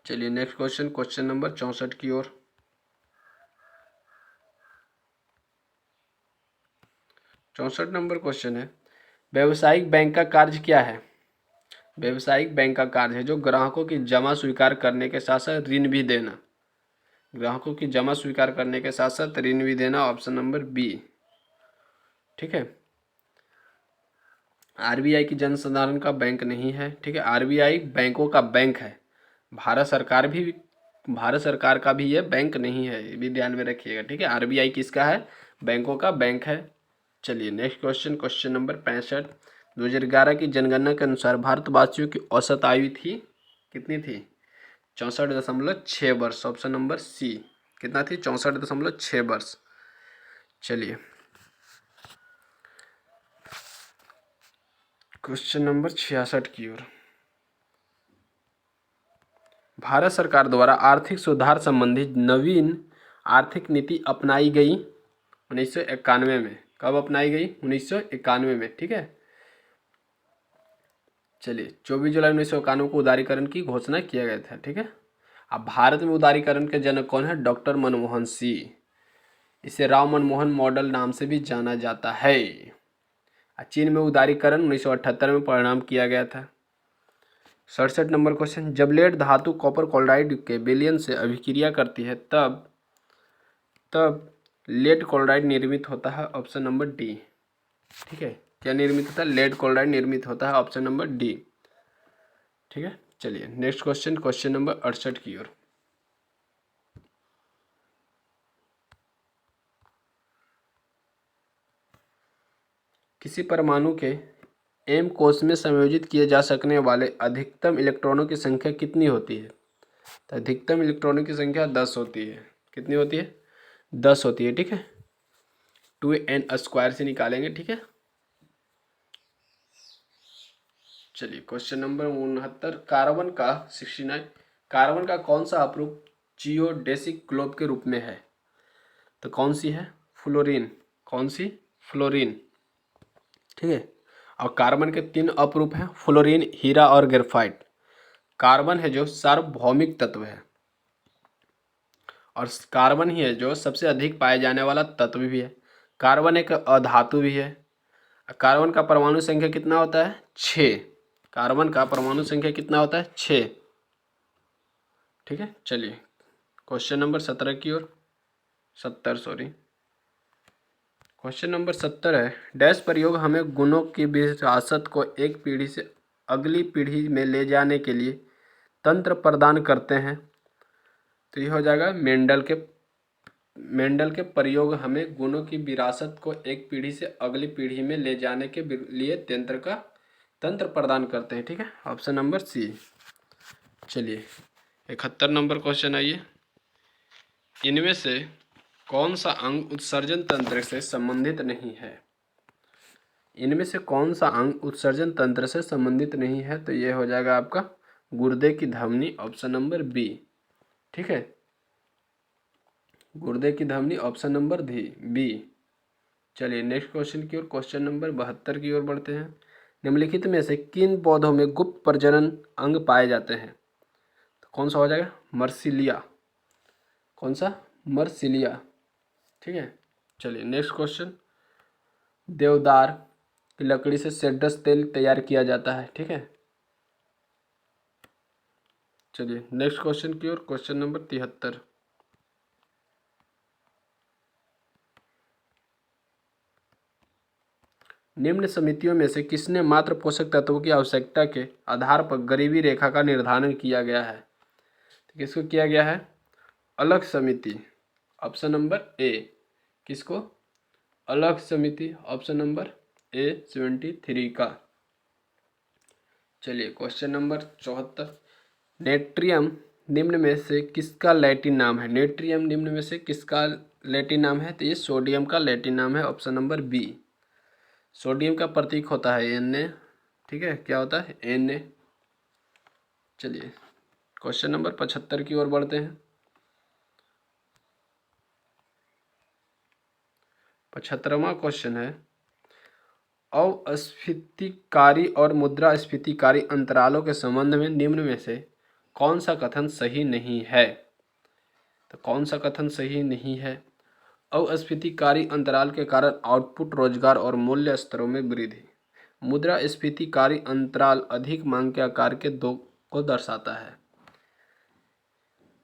चलिए नेक्स्ट क्वेश्चन, क्वेश्चन नंबर 64 की ओर, 64 नंबर क्वेश्चन है, व्यावसायिक बैंक का कार्य क्या है, व्यावसायिक बैंक का कार्य है जो ग्राहकों की जमा स्वीकार करने के साथ साथ ऋण भी देना, ग्राहकों की जमा स्वीकार करने के साथ साथ ऋण भी देना, ऑप्शन नंबर बी, ठीक है। RBI की जन साधारण का बैंक नहीं है, ठीक है, RBI बैंकों का बैंक है, भारत सरकार का भी ये बैंक नहीं है, ये भी ध्यान में रखिएगा, ठीक है। RBI किसका है, बैंकों का बैंक है। चलिए नेक्स्ट क्वेश्चन, क्वेश्चन नंबर 65, 2011 की जनगणना के अनुसार भारतवासियों की औसत आयु थी, कितनी थी, 64.6 वर्ष, ऑप्शन नंबर सी, कितना थी, 64.6 वर्ष। चलिए क्वेश्चन नंबर 66 की ओर, भारत सरकार द्वारा आर्थिक सुधार संबंधी नवीन आर्थिक नीति अपनाई गई 1991 में, कब अपनाई गई, 1991 में, ठीक है। चलिए 24 जुलाई 1991 को उदारीकरण की घोषणा किया गया था, ठीक है। अब भारत में उदारीकरण के जनक कौन है, डॉक्टर मनमोहन सिंह, इसे राव मनमोहन मॉडल नाम से भी जाना जाता है। चीन में उदारीकरण 1978 में परिणाम किया गया था। 67 नंबर क्वेश्चन, जब लेड धातु कॉपर क्लोराइड के विलयन से अभिक्रिया करती है तब लेड क्लोराइड निर्मित होता है, ऑप्शन नंबर डी, ठीक है। क्या निर्मित होता है, लेड क्लोराइड निर्मित होता है, ऑप्शन नंबर डी, ठीक है। चलिए नेक्स्ट क्वेश्चन, क्वेश्चन नंबर 68 की ओर, किसी परमाणु के m कोश में संयोजित किए जा सकने वाले अधिकतम इलेक्ट्रॉनों की संख्या कितनी होती है, तो अधिकतम इलेक्ट्रॉनों की संख्या 10 होती है, कितनी होती है, 10 होती है, ठीक है। 2n² से निकालेंगे, ठीक है। चलिए क्वेश्चन नंबर 69, कार्बन का 69, कार्बन का कौन सा अपरूप जियोडेसिक ग्लोब के रूप में है? तो कौन सी है? फ्लोरीन। कौन सी? फ्लोरीन, ठीक है। और कार्बन के 3 अपरूप हैं, फ्लोरीन, हीरा और ग्रेफाइट। कार्बन है जो सार्वभौमिक तत्व है और कार्बन ही है जो सबसे अधिक पाए जाने वाला तत्व भी है। कार्बन एक अधातु भी है। कार्बन का परमाणु संख्या कितना होता है? 6। कार्बन का परमाणु संख्या कितना होता है? 6, ठीक है। चलिए क्वेश्चन नंबर 17 की ओर, 70 सॉरी। क्वेश्चन नंबर 70 है, डैश प्रयोग हमें गुणों की विरासत को एक पीढ़ी से अगली पीढ़ी में ले जाने के लिए तंत्र प्रदान करते हैं? तो ये हो जाएगा मेंडल के प्रयोग हमें गुणों की विरासत को एक पीढ़ी से अगली पीढ़ी में ले जाने के लिए तंत्र प्रदान करते हैं, ठीक है। Option number C. चलिए 71 नंबर क्वेश्चन आइए, इनमें से कौन सा अंग उत्सर्जन तंत्र से संबंधित नहीं है? इनमें से कौन सा अंग उत्सर्जन तंत्र से संबंधित नहीं है? तो ये हो जाएगा आपका गुर्दे की धमनी, ऑप्शन नंबर बी, ठीक है। गुर्दे की धमनी, ऑप्शन नंबर बी। चलिए नेक्स्ट क्वेश्चन की ओर, क्वेश्चन नंबर 72 की ओर बढ़ते हैं। निम्नलिखित में से किन पौधों में गुप्त प्रजनन अंग पाए जाते हैं? तो कौन सा हो जाएगा? मर्सिलिया। कौन सा? मर्सिलिया, ठीक है। चलिए नेक्स्ट क्वेश्चन, देवदार की लकड़ी से सेड्रस तेल तैयार किया जाता है, ठीक है। चलिए नेक्स्ट क्वेश्चन की ओर, क्वेश्चन नंबर 73, निम्न समितियों में से किसने मात्र पोषक तत्वों की आवश्यकता के आधार पर गरीबी रेखा का निर्धारण किया गया है? तो किसको किया गया है? अलग समिति, ऑप्शन नंबर ए। किसको? अलग समिति, ऑप्शन नंबर ए 73 का। चलिए क्वेश्चन नंबर 74, नेट्रियम निम्न में से किसका लैटिन नाम है? नेट्रियम निम्न में से किसका लैटिन नाम है? तो ये सोडियम का लैटिन नाम है, ऑप्शन नंबर बी। सोडियम का प्रतीक होता है Na, ठीक है। क्या होता है? Na। चलिए क्वेश्चन नंबर 75 की ओर बढ़ते हैं। 75वां क्वेश्चन है, अस्फीतिकारी और मुद्रास्फीतिकारी अंतरालों के संबंध में निम्न में से कौन सा कथन सही नहीं है? तो कौन सा कथन सही नहीं है? अस्फीतिकारी अंतराल के कारण आउटपुट, रोजगार और मूल्य स्तरों में वृद्धि। मुद्रास्फीतिकारी अंतराल अधिक मांग के आकार के दो को दर्शाता है।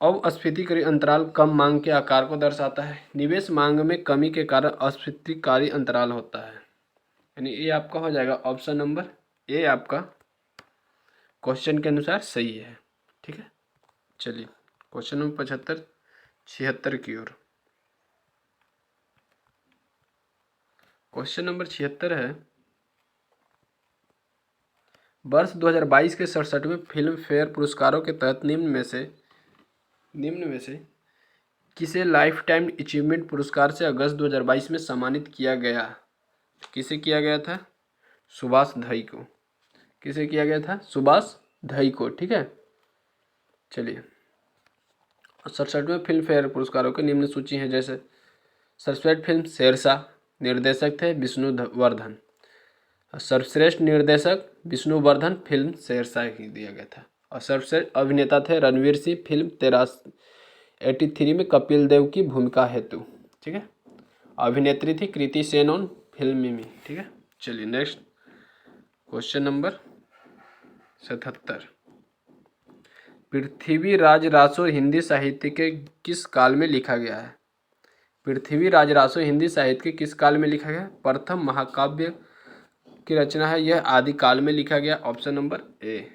अस्फीतिकारी अंतराल कम मांग के आकार को दर्शाता है। निवेश मांग में कमी के कारण अस्फीतिकारी अंतराल होता है। यानी ये आपका हो जाएगा ऑप्शन नंबर ए, आपका क्वेश्चन के अनुसार सही है, ठीक है। चलिए क्वेश्चन नंबर 75 76 की ओर, क्वेश्चन नंबर 76 है, वर्ष 2022 के 67वें फिल्म फेयर पुरस्कारों के तहत निम्न में से किसे लाइफ टाइम अचीवमेंट पुरस्कार से अगस्त 2022 में सम्मानित किया गया? किसे किया गया था? सुभाष घई को। किसे किया गया था? सुभाष घई को, ठीक है। चलिए 67वें फिल्म फेयर पुरस्कारों की निम्न सूची है, जैसे सर्वश्रेष्ठ फिल्म शेरशाह, निर्देशक थे विष्णुवर्धन। सर्वश्रेष्ठ निर्देशक विष्णुवर्धन, फिल्म शेरशाह ही दिया गया था। और सर्वश्रेष्ठ अभिनेता थे रणवीर सिंह, फिल्म 83 में कपिल देव की भूमिका हेतु, ठीक है। अभिनेत्री थी कृति सेनन, फिल्म मिमी, ठीक है। चलिए next question number 77, Prithviraj Raso Hindi साहित्य के किस काल में लिखा गया है? पृथ्वीराज रासो हिंदी साहित्य के किस काल में लिखा गया? प्रथम महाकाव्य की रचना है, यह आदि काल में लिखा गया, ऑप्शन नंबर ए।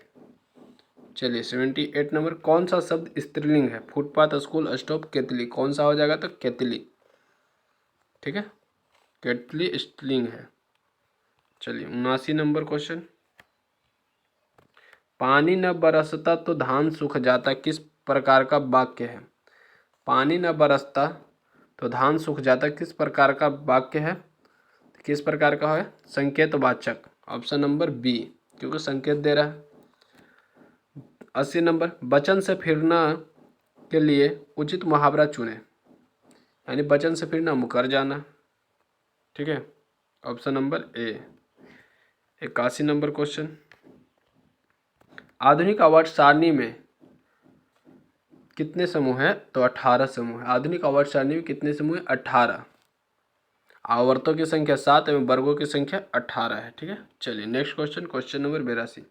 चलिए 78 नंबर, कौन सा शब्द स्त्रीलिंग है? फुटपाथ, स्कूल, स्टॉप, केतली। कौन सा हो जाएगा? तो केतली, ठीक है। केतली स्त्रीलिंग है। चलिए 79 नंबर क्वेश्चन, पानी न बरसता तो धान सूख जाता किस प्रकार का वाक्य है? पानी न बरसता तो धान सूख जाता किस प्रकार का वाक्य है, किस प्रकार का है, संकेतवाचक, ऑप्शन नंबर बी, क्योंकि संकेत दे रहा है। 80 नंबर, वचन से फिरना के लिए उचित मुहावरा चुने, यानी वचन से फिरना मुकर जाना, ठीक है, ऑप्शन नंबर ए। 81 नंबर क्वेश्चन, आधुनिक आवर्त सारणी में कितने समूह है, तो 18 समूह है। आधुनिक आवर्त सारणी में कितने समूह है, 18। आवर्तों की संख्या 7 एवं वर्गों की संख्या 18 है, ठीक है। चलिए नेक्स्ट क्वेश्चन, क्वेश्चन नंबर 82,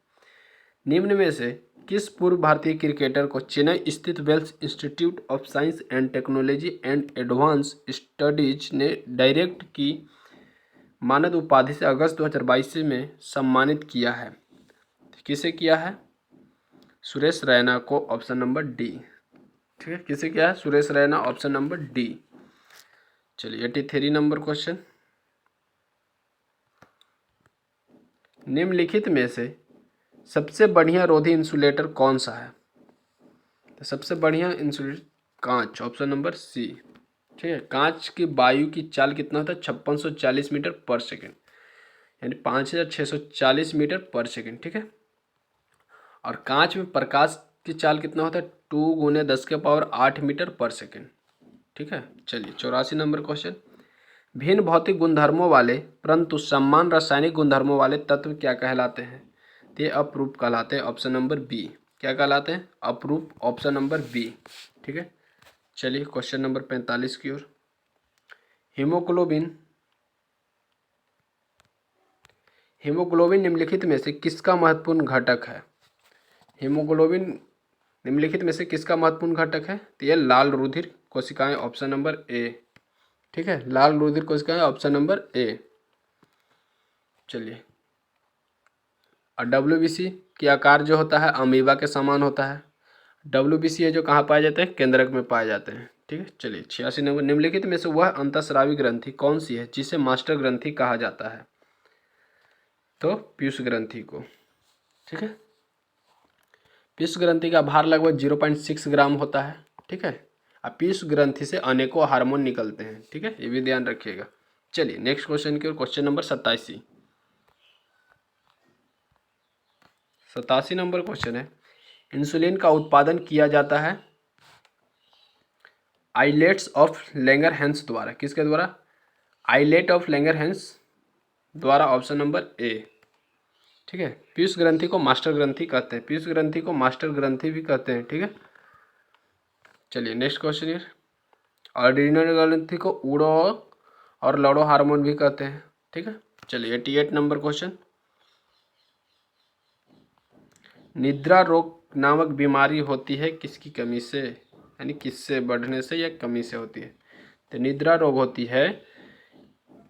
निम्न में से किस पूर्व भारतीय क्रिकेटर को चेन्नई स्थित Vels institute of science and technology and advance studies ने डायरेक्ट की मानद उपाधि से अगस्त 2022 में सम्मानित किया है? किसे किया है? सुरेश रैना को, ऑप्शन नंबर डी, ठीक है। किसे किया है? Suresh Raina, option number D. चलिए 83 नंबर क्वेश्चन, निम्नलिखित में से सबसे बढ़िया रोधी इंसुलेटर कौन सा है? तो सबसे बढ़िया इंसुलेटर कांच, ऑप्शन नंबर सी, ठीक है। कांच की वायु की चाल कितना होता है? 5640 मीटर पर सेकेंड, यानी 5640 मीटर पर सेकेंड, ठीक है। और कांच में प्रकाश की चाल कितना होता है? 2 × 10⁸ मीटर पर सेकेंड, ठीक है। चलिए 84 नंबर क्वेश्चन, भिन्न भौतिक गुणधर्मों वाले परंतु समान रासायनिक गुणधर्मों वाले तत्व क्या कहलाते हैं? तो ये अपरूप कहलाते हैं, ऑप्शन नंबर बी। क्या कहलाते हैं? अपरूप, ऑप्शन नंबर बी, ठीक है। चलिए क्वेश्चन नंबर 45 की ओर, हीमोग्लोबिन हीमोग्लोबिन निम्नलिखित में से किसका महत्वपूर्ण घटक है? हीमोग्लोबिन निम्नलिखित में से किसका महत्वपूर्ण घटक है? तो ये लाल रुधिर कोशिकाएं, ऑप्शन नंबर ए, ठीक है। लाल रुधिर कोशिकाएं, ऑप्शन नंबर ए। चलिए, और WBC की आकार जो होता है अमीबा के समान होता है। WBC है जो कहाँ पाए जाते हैं? केंद्रक में पाए जाते हैं, ठीक है। चलिए 86 नंबर, निम्नलिखित में से वह अंतःस्रावी ग्रंथि कौन सी है जिसे मास्टर ग्रंथि कहा जाता है? तो पीयूष ग्रंथि को, ठीक है। पीयूष ग्रंथि का भार लगभग 0.6 ग्राम होता है, ठीक है। अब पीयूष ग्रंथि से अनेकों हार्मोन निकलते हैं, ठीक है, ये भी ध्यान रखिएगा। चलिए नेक्स्ट क्वेश्चन की ओर, क्वेश्चन नंबर 87 नंबर क्वेश्चन है, इंसुलिन का उत्पादन किया जाता है आइलेट्स ऑफ लैंगरहैंस द्वारा। किसके द्वारा? आइलेट ऑफ लैंगरहैंस द्वारा, ऑप्शन नंबर ए, ठीक है। पीयूष ग्रंथि को मास्टर ग्रंथि कहते हैं, पीयूष ग्रंथि को मास्टर ग्रंथि भी कहते हैं, ठीक है। चलिए नेक्स्ट क्वेश्चन है, ऑर्डिनरी ग्रंथि को ऊडो और लड़ो हार्मोन भी कहते हैं, ठीक है। चलिए 88 नंबर क्वेश्चन, निद्रा रोग नामक बीमारी होती है किसकी कमी से, यानी किससे बढ़ने से या कमी से होती है? तो निद्रा रोग होती है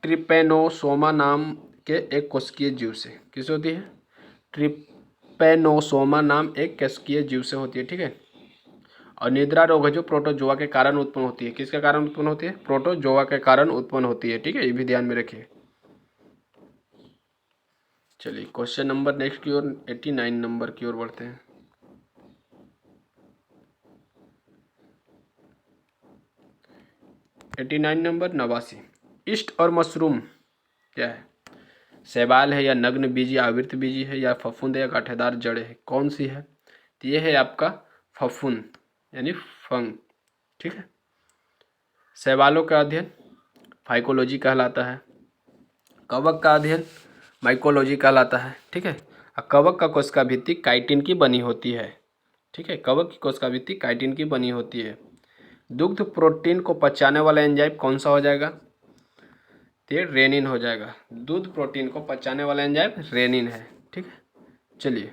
ट्रिपेनोसोमा नाम के एक कोशिकीय जीव से। किससे होती है? ट्रिपेनोसोमा नाम एक कोशिकीय जीव से होती है, ठीक है। और निद्रा रोग है जो प्रोटोजोआ के कारण उत्पन्न होती है। किसके कारण उत्पन्न होती है? प्रोटोजोआ के कारण उत्पन्न होती है, ठीक है, ये भी ध्यान में रखिए। चलिए क्वेश्चन नंबर नेक्स्ट की ओर 89 नंबर की ओर बढ़ते हैं। नंबर 89, ईस्ट और मशरूम क्या है? शैवाल है या नग्न बीजी आवृत बीजी है या फफूंद या गांठेदार जड़े है, कौन सी है? तो ये है आपका फफूंद, यानी फंग, ठीक है। शैवालों का अध्ययन फाइकोलॉजी कहलाता है, कवक का अध्ययन माइकोलॉजी कहलाता है, ठीक है। और कवक का कोशिका भित्ति काइटिन की बनी होती है, ठीक है। कवक की कोशिका भित्ति काइटिन की बनी होती है। दुग्ध प्रोटीन को पचाने वाला एंजाइम कौन सा हो जाएगा? तो रेनिन हो जाएगा। दूध प्रोटीन को पचाने वाला एंजाइम रेनिन है, ठीक है। चलिए,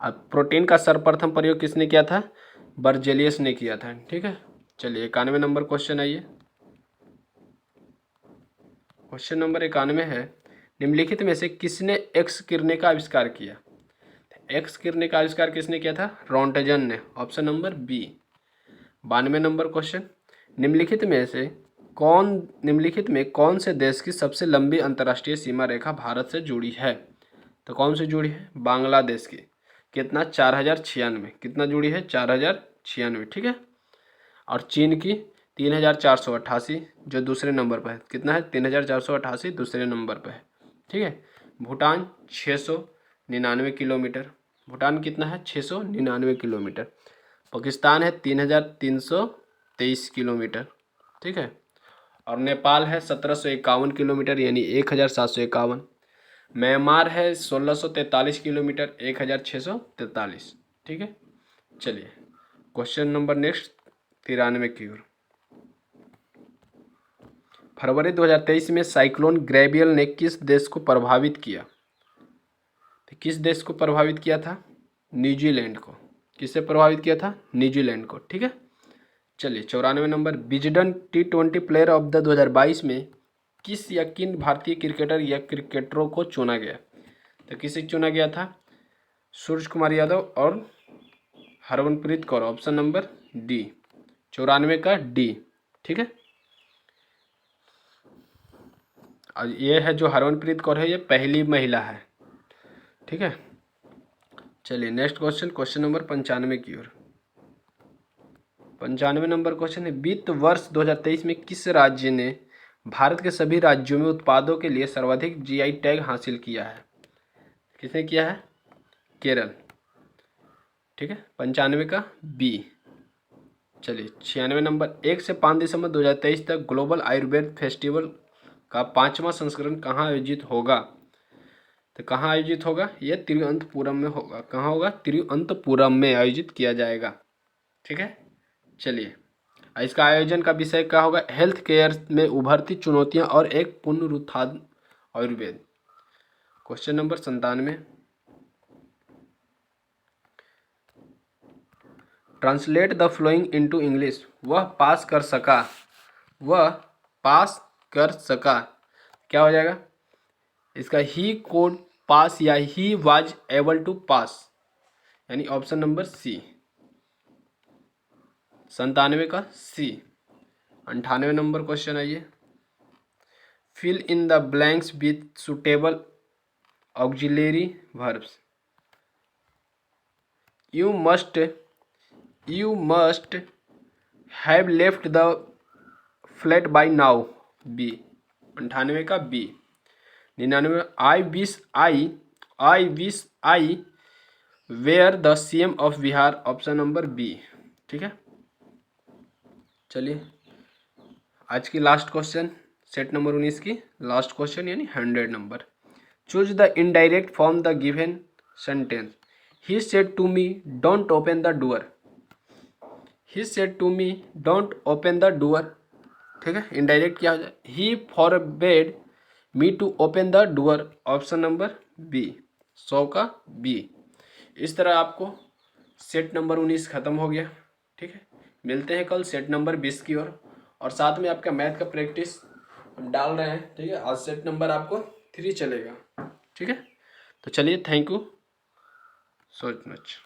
अब प्रोटीन का सर्वप्रथम प्रयोग किसने किया था? बर्जेलियस ने किया था, ठीक है। चलिए 91 नंबर क्वेश्चन आइए, क्वेश्चन नंबर 91 है, निम्नलिखित में से किसने एक्स किरणें का आविष्कार किया? एक्स किरणें का आविष्कार किसने किया था? रोंटगन ने, option number B. 92 number question, निम्नलिखित में कौन से देश की सबसे लंबी अंतर्राष्ट्रीय सीमा रेखा भारत से जुड़ी है? तो कौन से जुड़ी है? बांग्लादेश की। कितना? 4096। कितना जुड़ी है? 4096, ठीक है। और चीन की 3488 जो दूसरे नंबर पर है। कितना है? 3488 दूसरे नंबर पर है। ठीक है। भूटान 699 किलोमीटर। भूटान कितना है? 699 किलोमीटर। पाकिस्तान है 3323 किलोमीटर। ठीक है। और नेपाल है 1751 किलोमीटर यानी 1751। म्यांमार है 1643 किलोमीटर 1643। ठीक है। चलिए क्वेश्चन नंबर नेक्स्ट 93 की ओर। फरवरी 2023 में साइक्लोन ग्रेबियल ने किस देश को प्रभावित किया? तो किस देश को प्रभावित किया था? न्यूजीलैंड को। किससे प्रभावित किया था? न्यूजीलैंड को। ठीक है। चलिए 94 number. Wisden T20 player of the 2022 में किस या किन भारतीय क्रिकेटर या क्रिकेटरों को चुना गया? तो किसे चुना गया था? सूर्य कुमार यादव और Harmanpreet Kaur. Option number D, 94 का डी। ठीक है। और ये है जो हरमनप्रीत कौर है, ये पहली महिला है। ठीक है। चलिए नेक्स्ट क्वेश्चन, क्वेश्चन नंबर 95 की ओर। 95 नंबर क्वेश्चन है, वित्त वर्ष 2023 में किस राज्य ने भारत के सभी राज्यों में उत्पादों के लिए सर्वाधिक जीआई टैग हासिल किया है? किसने किया है? केरल। ठीक है। 95 का बी। चलिए 96 नंबर। 1 से 5 दिसंबर 2023 तक ग्लोबल आयुर्वेद फेस्टिवल का 5वां संस्करण कहाँ आयोजित होगा? तो कहाँ आयोजित होगा? ये तिरुवनंतपुरम में होगा। कहाँ होगा? तिरुवनंतपुरम में आयोजित किया जाएगा। ठीक है। चलिए इसका आयोजन का विषय क्या होगा? हेल्थ केयर में उभरती चुनौतियां और एक पुनरुत्थान Ayurveda. Question number 97। Translate the flowing into English. वह पास कर सका। वह पास कर सका क्या हो जाएगा इसका? ही कोड पास या he was able to pass, यानी ऑप्शन नंबर सी। 97 का सी। 98 नंबर क्वेश्चन आइए। Fill in the blanks with suitable auxiliary verbs. You must have left the flat by now. B. 98 का B. 99 I wish I were the CM of Bihar. Option number B. ठीक है। चलिए आज की लास्ट क्वेश्चन, सेट नंबर 19 की लास्ट क्वेश्चन यानी 100 number. Choose the indirect form the given sentence. He said to me don't open the door. He said to me don't open the door. ठीक है। इनडायरेक्ट क्या हो जाए? He forbade me to open the door. Option number B, 100 का बी। इस तरह आपको सेट नंबर 19 खत्म हो गया। ठीक है। मिलते हैं कल सेट नंबर 20 की ओर। और साथ में आपका मैथ का प्रैक्टिस हम डाल रहे हैं। ठीक है। आज सेट नंबर आपको 3 चलेगा। ठीक है। तो चलिए, थैंक यू सो मच।